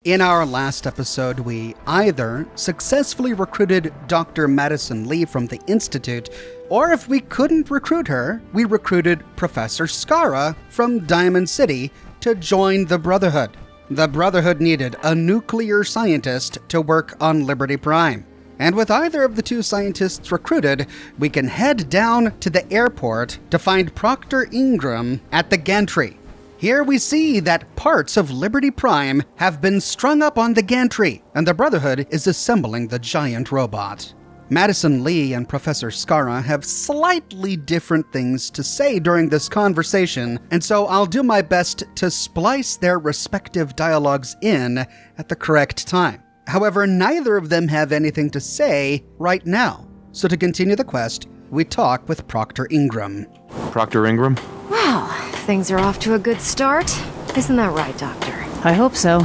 In our last episode, we either successfully recruited Dr. Madison Lee from the Institute, or if we couldn't recruit her, we recruited Professor Scara from Diamond City to join the Brotherhood. The Brotherhood needed a nuclear scientist to work on Liberty Prime. And with either of the two scientists recruited, we can head down to the airport to find Proctor Ingram at the gantry. Here we see that parts of Liberty Prime have been strung up on the gantry, and the Brotherhood is assembling the giant robot. Madison Lee and Professor Scara have slightly different things to say during this conversation, and so I'll do my best to splice their respective dialogues in at the correct time. However, neither of them have anything to say right now. So to continue the quest, we talk with Proctor Ingram. Proctor Ingram? Well, things are off to a good start. Isn't that right, Doctor? I hope so.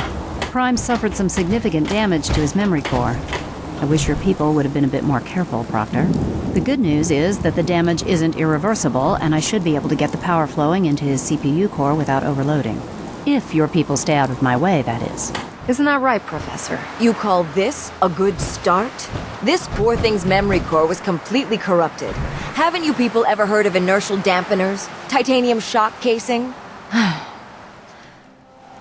Prime suffered some significant damage to his memory core. I wish your people would have been a bit more careful, Proctor. The good news is that the damage isn't irreversible, and I should be able to get the power flowing into his CPU core without overloading. If your people stay out of my way, that is. Isn't that right, Professor? You call this a good start? This poor thing's memory core was completely corrupted. Haven't you people ever heard of inertial dampeners? Titanium shock casing?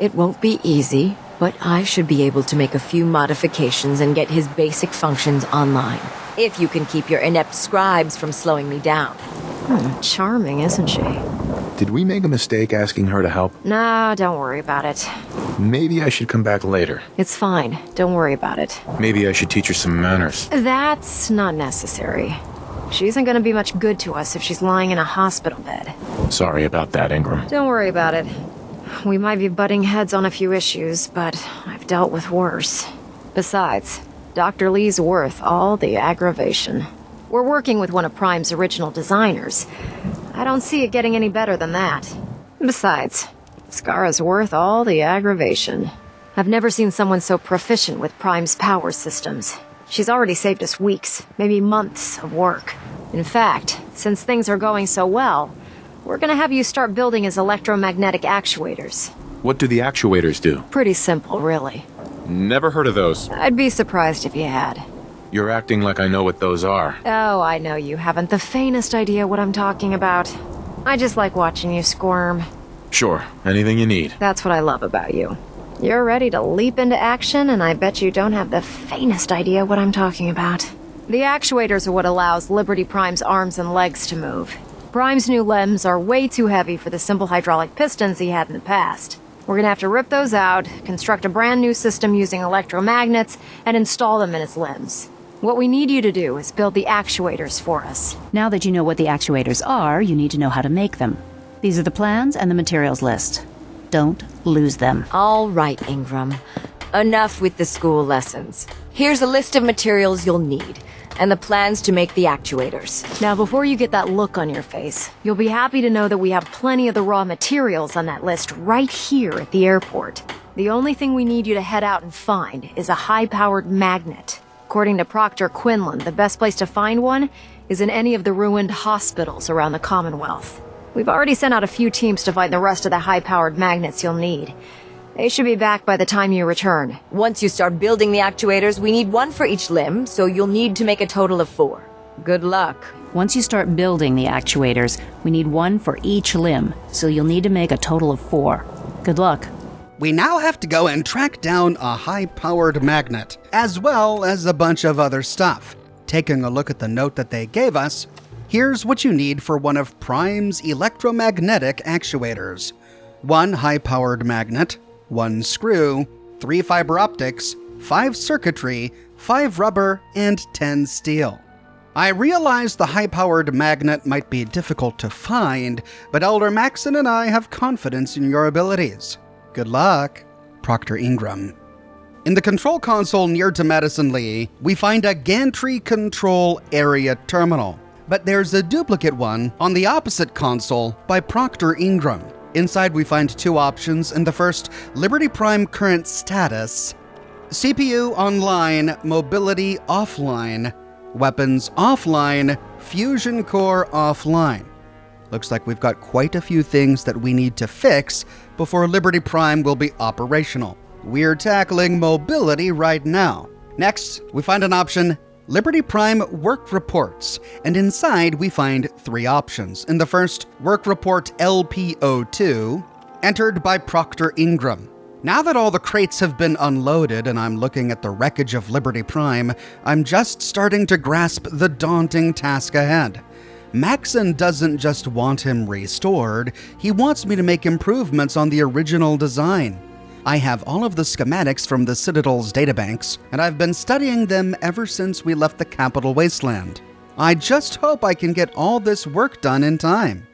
It won't be easy, but I should be able to make a few modifications and get his basic functions online. If you can keep your inept scribes from slowing me down. Charming, isn't she? Did we make a mistake asking her to help? Nah, don't worry about it. Maybe I should come back later. It's fine. Don't worry about it. Maybe I should teach her some manners. That's not necessary. She isn't going to be much good to us if she's lying in a hospital bed. Sorry about that, Ingram. Don't worry about it. We might be butting heads on a few issues, but I've dealt with worse. Besides, Dr. Lee's worth all the aggravation. We're working with one of Prime's original designers. I don't see it getting any better than that. Besides, Scara's worth all the aggravation. I've never seen someone so proficient with Prime's power systems. She's already saved us weeks, maybe months of work. In fact, since things are going so well, we're gonna have you start building his electromagnetic actuators. What do the actuators do? Pretty simple, really. Never heard of those. I'd be surprised if you had. You're acting like I know what those are. Oh, I know you haven't the faintest idea what I'm talking about. I just like watching you squirm. Sure, anything you need. That's what I love about you. You're ready to leap into action, and I bet you don't have the faintest idea what I'm talking about. The actuators are what allows Liberty Prime's arms and legs to move. Prime's new limbs are way too heavy for the simple hydraulic pistons he had in the past. We're gonna have to rip those out, construct a brand new system using electromagnets, and install them in his limbs. What we need you to do is build the actuators for us. Now that you know what the actuators are, you need to know how to make them. These are the plans and the materials list. Don't lose them. All right, Ingram. Enough with the school lessons. Here's a list of materials you'll need, and the plans to make the actuators. Now, before you get that look on your face, you'll be happy to know that we have plenty of the raw materials on that list right here at the airport. The only thing we need you to head out and find is a high-powered magnet. According to Proctor Quinlan, the best place to find one is in any of the ruined hospitals around the Commonwealth. We've already sent out a few teams to find the rest of the high-powered magnets you'll need. They should be back by the time you return. Once you start building the actuators, we need one for each limb, so you'll need to make a total of 4. Good luck. Once you start building the actuators, we need one for each limb, so you'll need to make a total of 4. Good luck. We now have to go and track down a high-powered magnet, as well as a bunch of other stuff. Taking a look at the note that they gave us, here's what you need for one of Prime's electromagnetic actuators. 1 high-powered magnet, 1 screw, 3 fiber optics, 5 circuitry, 5 rubber, and 10 steel. I realize the high-powered magnet might be difficult to find, but Elder Maxon and I have confidence in your abilities. Good luck, Proctor Ingram. In the control console near to Madison Lee, we find a gantry control area terminal, but there's a duplicate one on the opposite console by Proctor Ingram. Inside we find 2 options, and the first, Liberty Prime current status, CPU online, mobility offline, weapons offline, fusion core offline. Looks like we've got quite a few things that we need to fix before Liberty Prime will be operational. We're tackling mobility right now. Next, we find an option, Liberty Prime Work Reports, and inside we find 3 options. In the first, Work Report LP02, entered by Proctor Ingram. Now that all the crates have been unloaded and I'm looking at the wreckage of Liberty Prime, I'm just starting to grasp the daunting task ahead. Maxon doesn't just want him restored, he wants me to make improvements on the original design. I have all of the schematics from the Citadel's databanks, and I've been studying them ever since we left the Capital Wasteland. I just hope I can get all this work done in time.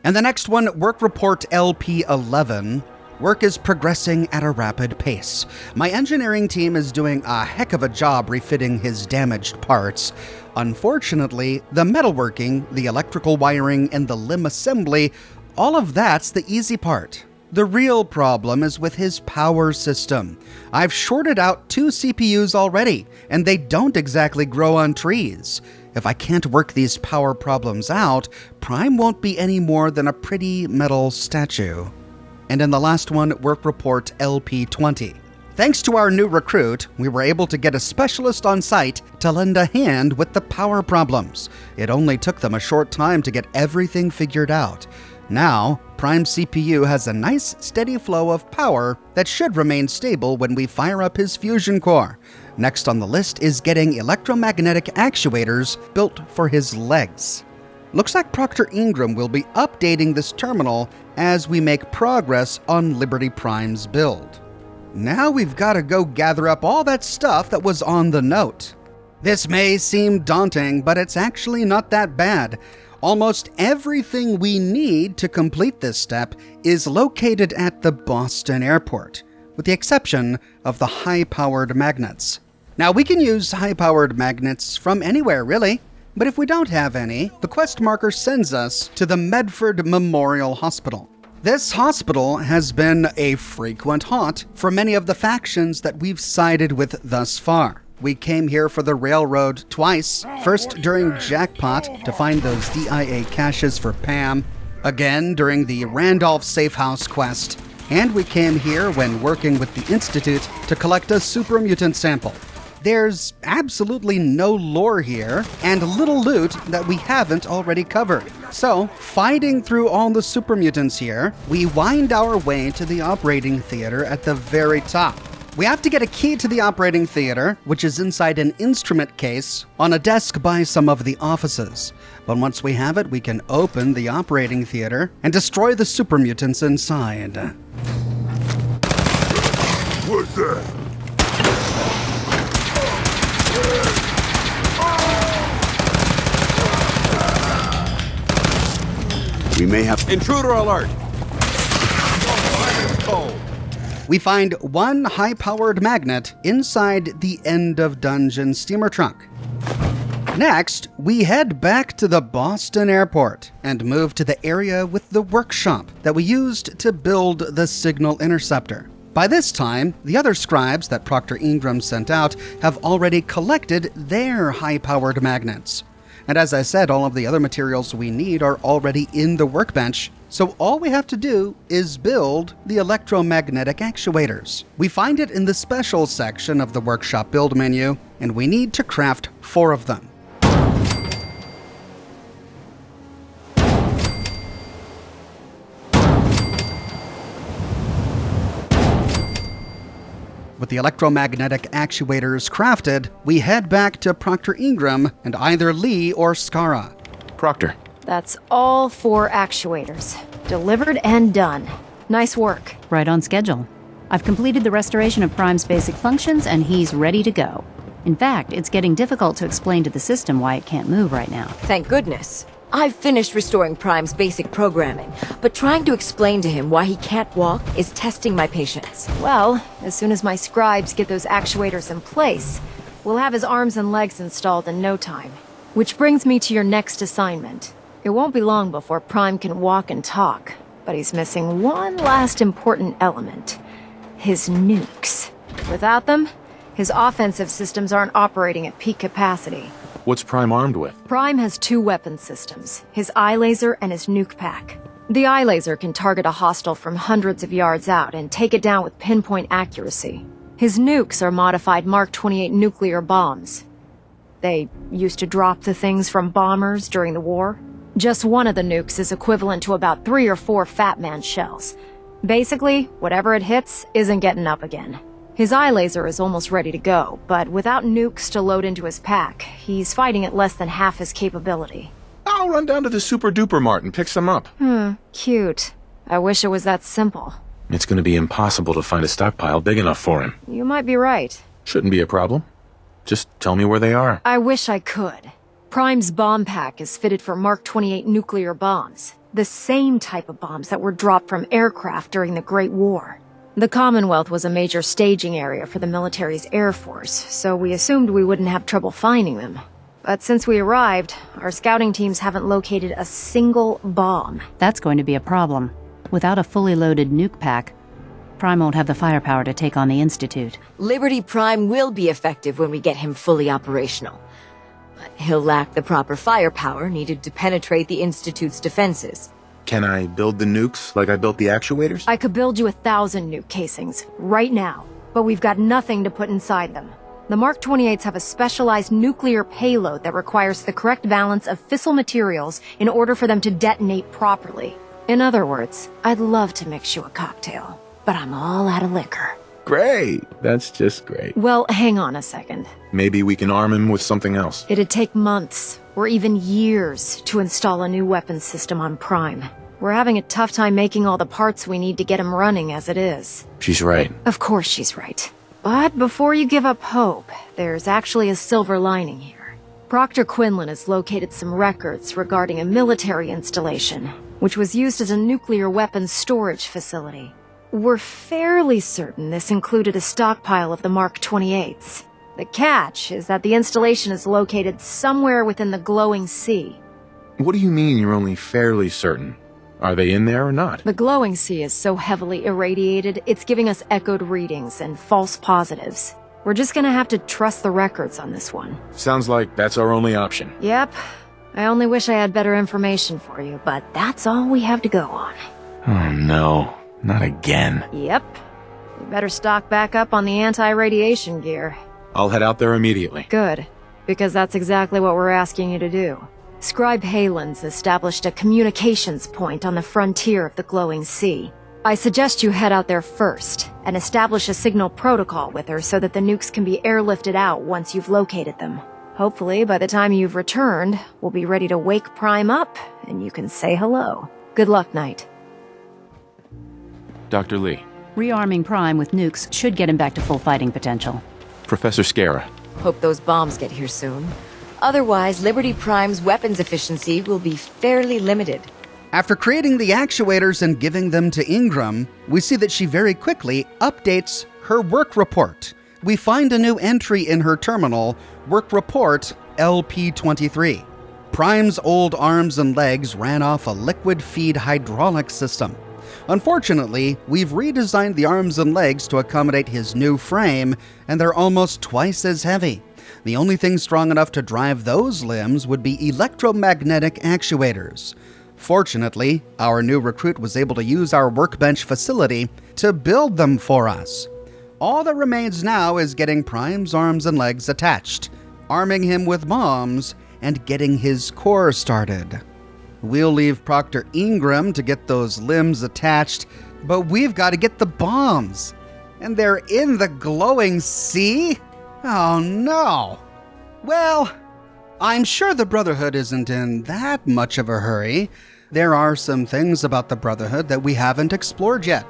And the next one, Work Report LP11. Work is progressing at a rapid pace. My engineering team is doing a heck of a job refitting his damaged parts. Unfortunately, the metalworking, the electrical wiring, and the limb assembly, all of that's the easy part. The real problem is with his power system. I've shorted out 2 CPUs already, and they don't exactly grow on trees. If I can't work these power problems out, Prime won't be any more than a pretty metal statue. And in the last one, Work Report LP20. Thanks to our new recruit, we were able to get a specialist on site to lend a hand with the power problems. It only took them a short time to get everything figured out. Now, Prime CPU has a nice, steady flow of power that should remain stable when we fire up his fusion core. Next on the list is getting electromagnetic actuators built for his legs. Looks like Proctor Ingram will be updating this terminal as we make progress on Liberty Prime's build. Now we've got to go gather up all that stuff that was on the note. This may seem daunting, but it's actually not that bad. Almost everything we need to complete this step is located at the Boston airport, with the exception of the high-powered magnets. Now we can use high-powered magnets from anywhere, really. But if we don't have any, the quest marker sends us to the Medford Memorial Hospital. This hospital has been a frequent haunt for many of the factions that we've sided with thus far. We came here for the railroad twice, first during Jackpot to find those DIA caches for Pam, again during the Randolph Safe House quest, and we came here when working with the Institute to collect a super mutant sample. There's absolutely no lore here, and little loot that we haven't already covered. So, fighting through all the super mutants here, we wind our way to the operating theater at the very top. We have to get a key to the operating theater, which is inside an instrument case on a desk by some of the offices. But once we have it, we can open the operating theater and destroy the super mutants inside. What's that? We may have intruder alert. We find one high-powered magnet inside the end of dungeon steamer trunk. Next, we head back to the Boston airport and move to the area with the workshop that we used to build the signal interceptor. By this time, the other scribes that Proctor Ingram sent out have already collected their high-powered magnets. And as I said, all of the other materials we need are already in the workbench, so all we have to do is build the electromagnetic actuators. We find it in the special section of the workshop build menu, and we need to craft 4 of them. With the electromagnetic actuators crafted, we head back to Proctor Ingram and either Lee or Scara. Proctor. That's all 4 actuators. Delivered and done. Nice work. Right on schedule. I've completed the restoration of Prime's basic functions, and he's ready to go. In fact, it's getting difficult to explain to the system why it can't move right now. Thank goodness. I've finished restoring Prime's basic programming, but trying to explain to him why he can't walk is testing my patience. Well, as soon as my scribes get those actuators in place, we'll have his arms and legs installed in no time. Which brings me to your next assignment. It won't be long before Prime can walk and talk, but he's missing one last important element. His nukes. Without them, his offensive systems aren't operating at peak capacity. What's Prime armed with? Prime has 2 weapon systems, his eye laser and his nuke pack. The eye laser can target a hostile from hundreds of yards out and take it down with pinpoint accuracy. His nukes are modified Mark 28 nuclear bombs. They used to drop the things from bombers during the war. Just one of the nukes is equivalent to about 3 or 4 Fat Man shells. Basically, whatever it hits isn't getting up again. His eye laser is almost ready to go, but without nukes to load into his pack, he's fighting at less than half his capability. I'll run down to the Super Duper Mart and pick some up. Cute. I wish it was that simple. It's gonna be impossible to find a stockpile big enough for him. You might be right. Shouldn't be a problem. Just tell me where they are. I wish I could. Prime's bomb pack is fitted for Mark 28 nuclear bombs. The same type of bombs that were dropped from aircraft during the Great War. The Commonwealth was a major staging area for the military's Air Force, so we assumed we wouldn't have trouble finding them. But since we arrived, our scouting teams haven't located a single bomb. That's going to be a problem. Without a fully loaded nuke pack, Prime won't have the firepower to take on the Institute. Liberty Prime will be effective when we get him fully operational. But he'll lack the proper firepower needed to penetrate the Institute's defenses. Can I build the nukes like I built the actuators? I could build you 1,000 nuke casings, right now, but we've got nothing to put inside them. The Mark 28s have a specialized nuclear payload that requires the correct balance of fissile materials in order for them to detonate properly. In other words, I'd love to mix you a cocktail, but I'm all out of liquor. Great. That's just great. Well, hang on a second. Maybe we can arm him with something else. It'd take months, or even years, to install a new weapons system on Prime. We're having a tough time making all the parts we need to get him running as it is. She's right. Of course she's right. But before you give up hope, there's actually a silver lining here. Proctor Quinlan has located some records regarding a military installation, which was used as a nuclear weapons storage facility. We're fairly certain this included a stockpile of the Mark 28s. The catch is that the installation is located somewhere within the glowing sea. What do you mean you're only fairly certain? Are they in there or not? The glowing sea is so heavily irradiated, it's giving us echoed readings and false positives. We're just gonna have to trust the records on this one. Sounds like that's our only option. Yep. I only wish I had better information for you, but that's all we have to go on. Oh no, not again. Yep. You better stock back up on the anti-radiation gear. I'll head out there immediately. Good, because that's exactly what we're asking you to do. Scribe Halen's established a communications point on the frontier of the glowing sea. I suggest you head out there first, and establish a signal protocol with her so that the nukes can be airlifted out once you've located them. Hopefully, by the time you've returned, we'll be ready to wake Prime up, and you can say hello. Good luck, Knight. Dr. Lee. Rearming Prime with nukes should get him back to full fighting potential. Professor Scara. Hope those bombs get here soon. Otherwise, Liberty Prime's weapons efficiency will be fairly limited. After creating the actuators and giving them to Ingram, we see that she very quickly updates her work report. We find a new entry in her terminal, Work Report LP23. Prime's old arms and legs ran off a liquid feed hydraulic system. Unfortunately, we've redesigned the arms and legs to accommodate his new frame, and they're almost twice as heavy. The only thing strong enough to drive those limbs would be electromagnetic actuators. Fortunately, our new recruit was able to use our workbench facility to build them for us. All that remains now is getting Prime's arms and legs attached, arming him with bombs, and getting his core started. We'll leave Proctor Ingram to get those limbs attached, but we've got to get the bombs. And they're in the glowing sea? Oh no! Well, I'm sure the Brotherhood isn't in that much of a hurry. There are some things about the Brotherhood that we haven't explored yet.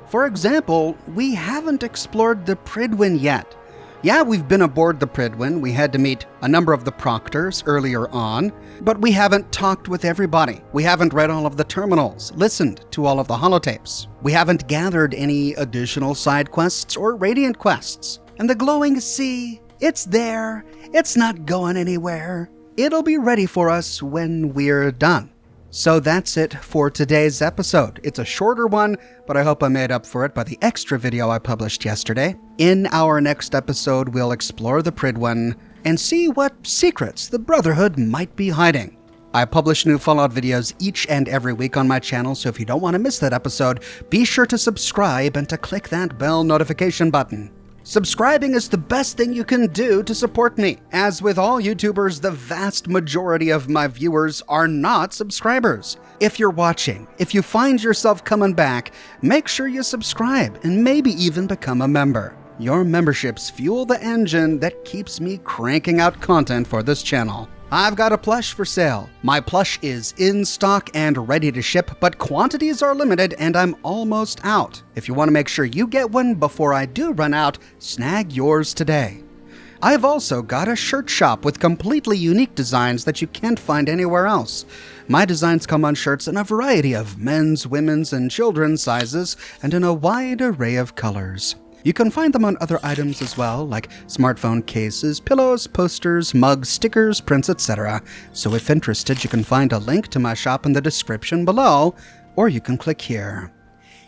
For example, we haven't explored the Prydwen yet. Yeah, we've been aboard the Prydwen. We had to meet a number of the proctors earlier on, but we haven't talked with everybody. We haven't read all of the terminals, listened to all of the holotapes. We haven't gathered any additional side quests or radiant quests. And the glowing sea, it's there. It's not going anywhere. It'll be ready for us when we're done. So that's it for today's episode. It's a shorter one, but I hope I made up for it by the extra video I published yesterday. In our next episode, we'll explore the Prydwen and see what secrets the Brotherhood might be hiding. I publish new Fallout videos each and every week on my channel, so if you don't want to miss that episode, be sure to subscribe and to click that bell notification button. Subscribing is the best thing you can do to support me. As with all YouTubers, the vast majority of my viewers are not subscribers. If you're watching, if you find yourself coming back, make sure you subscribe and maybe even become a member. Your memberships fuel the engine that keeps me cranking out content for this channel. I've got a plush for sale. My plush is in stock and ready to ship, but quantities are limited and I'm almost out. If you want to make sure you get one before I do run out, snag yours today. I've also got a shirt shop with completely unique designs that you can't find anywhere else. My designs come on shirts in a variety of men's, women's, and children's sizes and in a wide array of colors. You can find them on other items as well, like smartphone cases, pillows, posters, mugs, stickers, prints, etc. So if interested, you can find a link to my shop in the description below, or you can click here.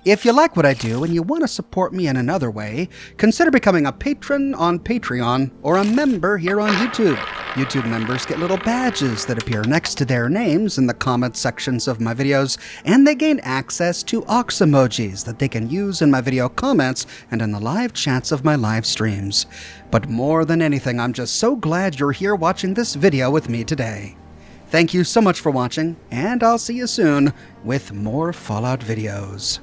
If you like what I do and you want to support me in another way, consider becoming a patron on Patreon or a member here on YouTube. YouTube members get little badges that appear next to their names in the comment sections of my videos, and they gain access to ox emojis that they can use in my video comments and in the live chats of my live streams. But more than anything, I'm just so glad you're here watching this video with me today. Thank you so much for watching, and I'll see you soon with more Fallout videos.